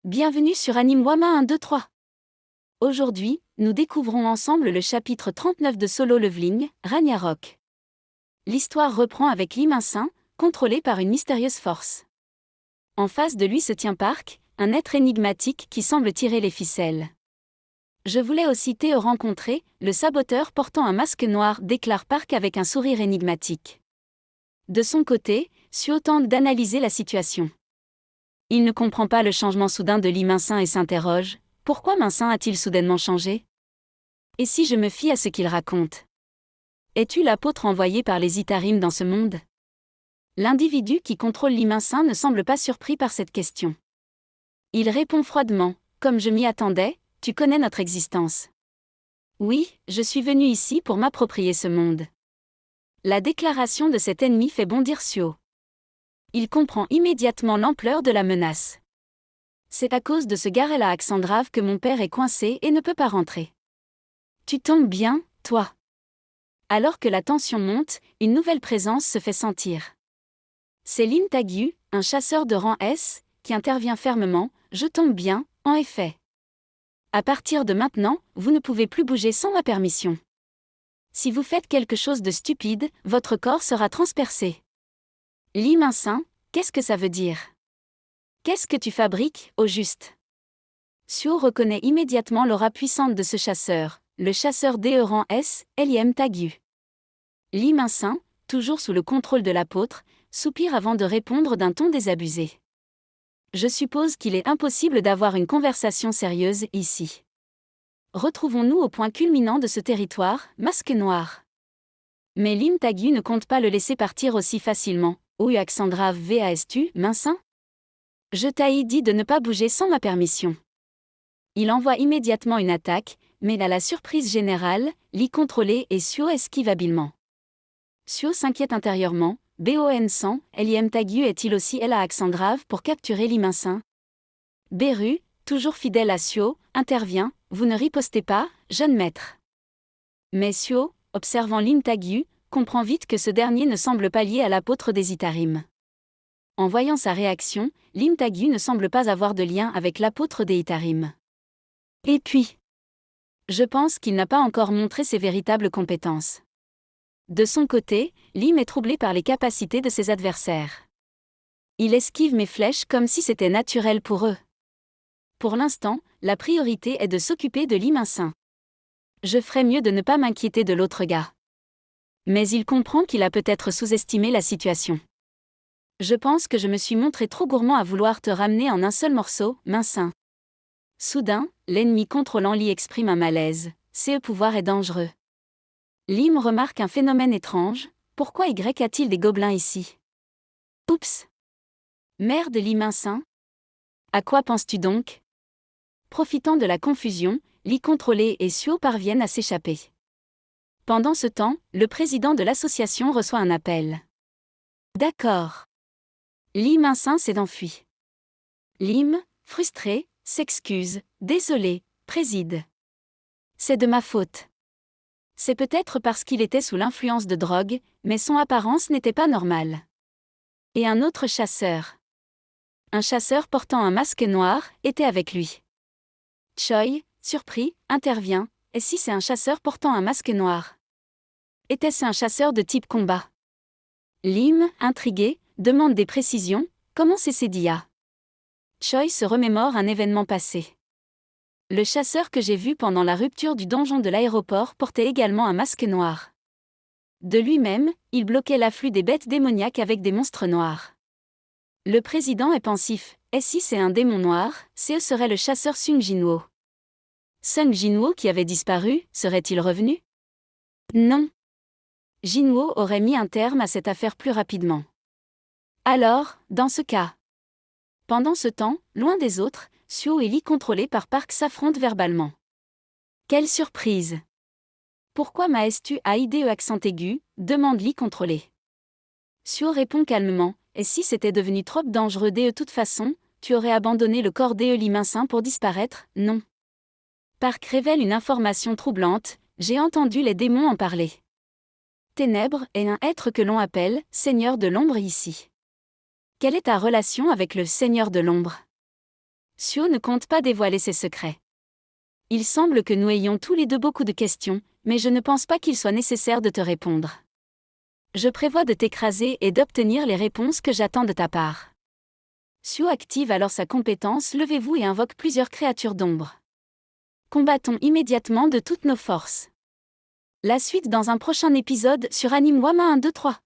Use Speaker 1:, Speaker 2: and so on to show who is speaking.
Speaker 1: Bienvenue sur Anime Wama 1, 2, 3. Aujourd'hui, nous découvrons ensemble le chapitre 39 de Solo Leveling, Ragnarok. L'histoire reprend avec Lee Min-sung, contrôlé par une mystérieuse force. En face de lui se tient Park, un être énigmatique qui semble tirer les ficelles. Je voulais aussi te rencontrer, le saboteur portant un masque noir, déclare Park avec un sourire énigmatique. De son côté, Suo tente d'analyser la situation. Il ne comprend pas le changement soudain de Lee Min-sung et s'interroge, pourquoi Min-sung a-t-il soudainement changé? Et si je me fie à ce qu'il raconte? Es-tu l'apôtre envoyé par les Itarim dans ce monde? L'individu qui contrôle Lee Min-sung ne semble pas surpris par cette question. Il répond froidement, comme je m'y attendais, tu connais notre existence. Oui, je suis venu ici pour m'approprier ce monde. La déclaration de cet ennemi fait bondir Suo. Il comprend immédiatement l'ampleur de la menace. C'est à cause de ce Garel à accent grave que mon père est coincé et ne peut pas rentrer. Tu tombes bien, toi. Alors que la tension monte, une nouvelle présence se fait sentir. C'est Lim Tagyu, un chasseur de rang S, qui intervient fermement, je tombe bien, en effet. À partir de maintenant, vous ne pouvez plus bouger sans ma permission. Si vous faites quelque chose de stupide, votre corps sera transpercé. Lee Min-sung, qu'est-ce que ça veut dire? Qu'est-ce que tu fabriques, au juste? Suo reconnaît immédiatement l'aura puissante de ce chasseur, le chasseur DE rang S, Lim Tagyu. Lee Min-sung, toujours sous le contrôle de l'apôtre, soupire avant de répondre d'un ton désabusé. Je suppose qu'il est impossible d'avoir une conversation sérieuse ici. Retrouvons-nous au point culminant de ce territoire, masque noir. Mais Lim Tagyu ne compte pas le laisser partir aussi facilement. Accent grave vas-tu, Min-sung? Je t'ai dit de ne pas bouger sans ma permission. Il envoie immédiatement une attaque, mais à la surprise générale, Lee contrôlé et Suo esquive habilement. Suo s'inquiète intérieurement, Bon sang, Lim Tagyu est-il aussi elle à accent grave pour capturer Lee Min-sung? Beru, toujours fidèle à Suo, intervient, vous ne ripostez pas, jeune maître. Mais Suo, observant Lim Tagyu, comprend vite que ce dernier ne semble pas lié à l'apôtre des Itarim. En voyant sa réaction, Lim Tagyu ne semble pas avoir de lien avec l'apôtre des Itarim. Et puis, je pense qu'il n'a pas encore montré ses véritables compétences. De son côté, Lim est troublé par les capacités de ses adversaires. Il esquive mes flèches comme si c'était naturel pour eux. Pour l'instant, la priorité est de s'occuper de Lee Min-sung. Je ferais mieux de ne pas m'inquiéter de l'autre gars. Mais il comprend qu'il a peut-être sous-estimé la situation. Je pense que je me suis montré trop gourmand à vouloir te ramener en un seul morceau, Min-sung. Soudain, l'ennemi contrôlant Lee exprime un malaise. Ce pouvoir est dangereux. Lim remarque un phénomène étrange. Pourquoi a-t-il des gobelins ici? Oups! Merde, Lee Min-sung? À quoi penses-tu donc? Profitant de la confusion, Lee contrôlé et Suo parviennent à s'échapper. Pendant ce temps, le président de l'association reçoit un appel. D'accord. Lee Min-sung s'est enfui. Lim, frustré, s'excuse, désolé, préside. C'est de ma faute. C'est peut-être parce qu'il était sous l'influence de drogue, mais son apparence n'était pas normale. Et un autre chasseur. Un chasseur portant un masque noir, était avec lui. Choi, surpris, intervient. Et si c'est un chasseur portant un masque noir? Était-ce un chasseur de type combat? Lim, intrigué, demande des précisions. Comment c'est Dia? Choi se remémore un événement passé. Le chasseur que j'ai vu pendant la rupture du donjon de l'aéroport portait également un masque noir. De lui-même, il bloquait l'afflux des bêtes démoniaques avec des monstres noirs. Le président est pensif. Et si c'est un démon noir, ce serait le chasseur Sung Jinwoo. Sung Jinwoo qui avait disparu, serait-il revenu? Non. Jinwoo aurait mis un terme à cette affaire plus rapidement. Alors, dans ce cas. Pendant ce temps, loin des autres, Suo et Lee contrôlés par Park s'affrontent verbalement. Quelle surprise! Pourquoi m'as-tu aidé accent aigu? Demande Lee contrôlé. Suo répond calmement, et si c'était devenu trop dangereux de toute façon, tu aurais abandonné le corps de Lee Min-sung pour disparaître? Non. Park révèle une information troublante, j'ai entendu les démons en parler. Ténèbres est un être que l'on appelle Seigneur de l'ombre ici. Quelle est ta relation avec le Seigneur de l'ombre? Suo ne compte pas dévoiler ses secrets. Il semble que nous ayons tous les deux beaucoup de questions, mais je ne pense pas qu'il soit nécessaire de te répondre. Je prévois de t'écraser et d'obtenir les réponses que j'attends de ta part. Suo active alors sa compétence Levez-vous et invoque plusieurs créatures d'ombre. Combattons immédiatement de toutes nos forces. La suite dans un prochain épisode sur Anime Wama 1, 2, 3.